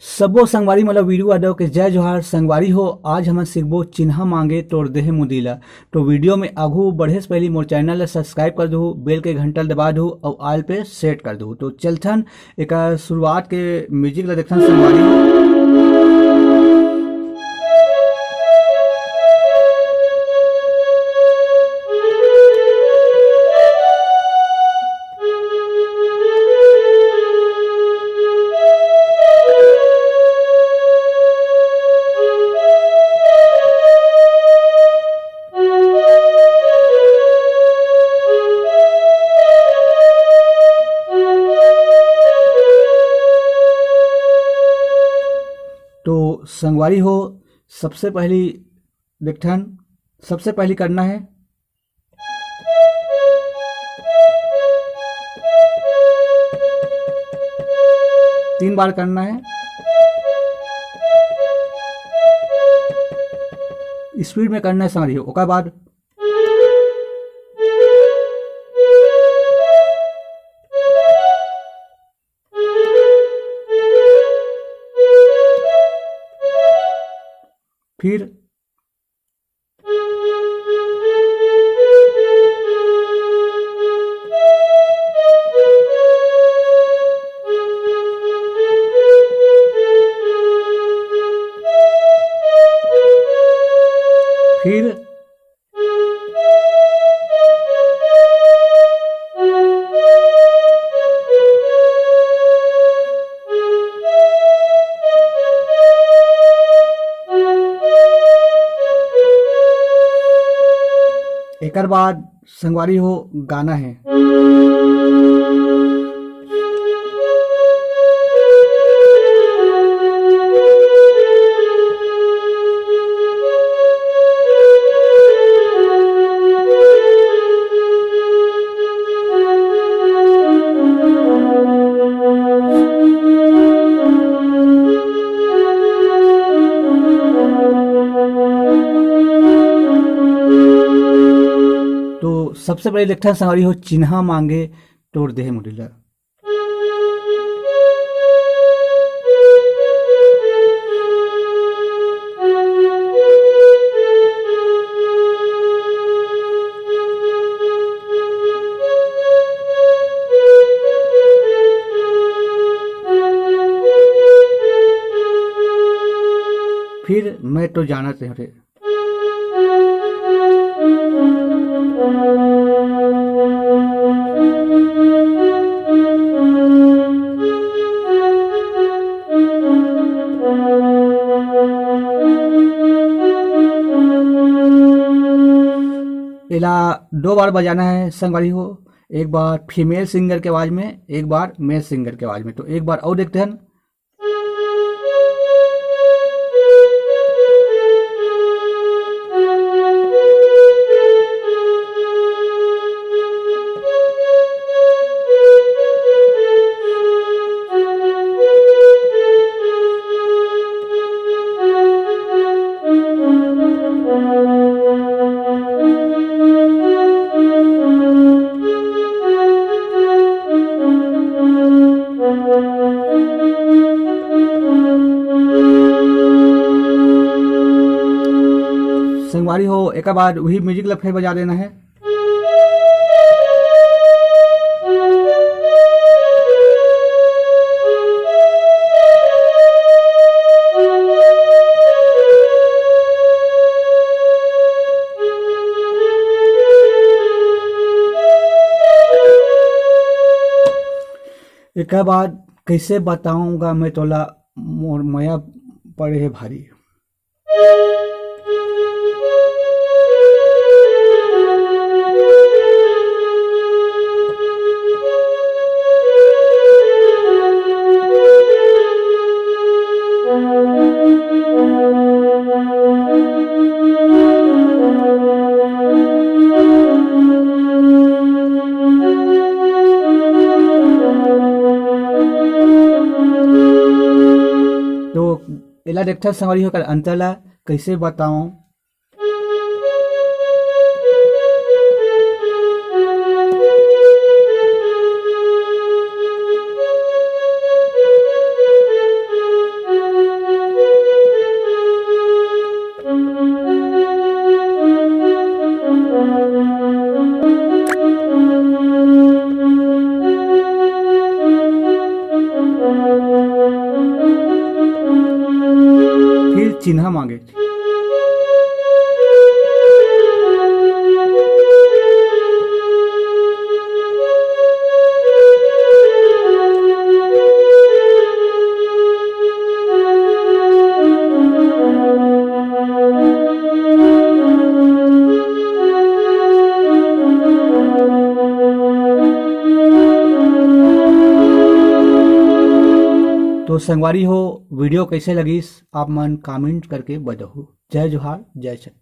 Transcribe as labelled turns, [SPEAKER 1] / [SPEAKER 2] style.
[SPEAKER 1] सबो संगवारी मतलब वीडियो आडो के जय जोहार संगवारी हो। आज हम सीखबो चिन्हा मांगे तोड़ देहे मुंदरी। तो वीडियो में आगू बढ़े से पहले मोर चैनल ला सब्सक्राइब कर दो, बेल के घंटा दबा दो और आल पे सेट कर दो। तो चलथन एक शुरुआत के म्यूजिक ला देखथन संगवारी हो। तो संगवारी हो सबसे पहली देखथन, सबसे पहली करना है तीन बार करना है। स्पीड में करना है संगवारी हो। ओकर बाद फिर फिर एकर बाद संगवारी हो गाना है। तो सबसे पहले देखते संगवारी हो चिन्हा मांगे तोड़ देहे मुंदरी। फिर मैं तो जाना तेरे। इला दो बार बजाना है संगवारी हो, एक बार फीमेल सिंगर के आवाज में, एक बार मेल सिंगर के आवाज में। तो एक बार और देखते हैं। संगवारी हो एक बाद वही म्यूजिक ला फिर बजा देना है। एक बाद कैसे बताऊंगा मैं तोला मोर माया पड़े है भारी। तो एला देखता संगवारी होकर अंतर ला कैसे बताऊं। चिन्हा मांगे। तो संगवारी हो, वीडियो कैसे लगी आप मन कमेंट करके बताओ। जय जोहार, जय छठ।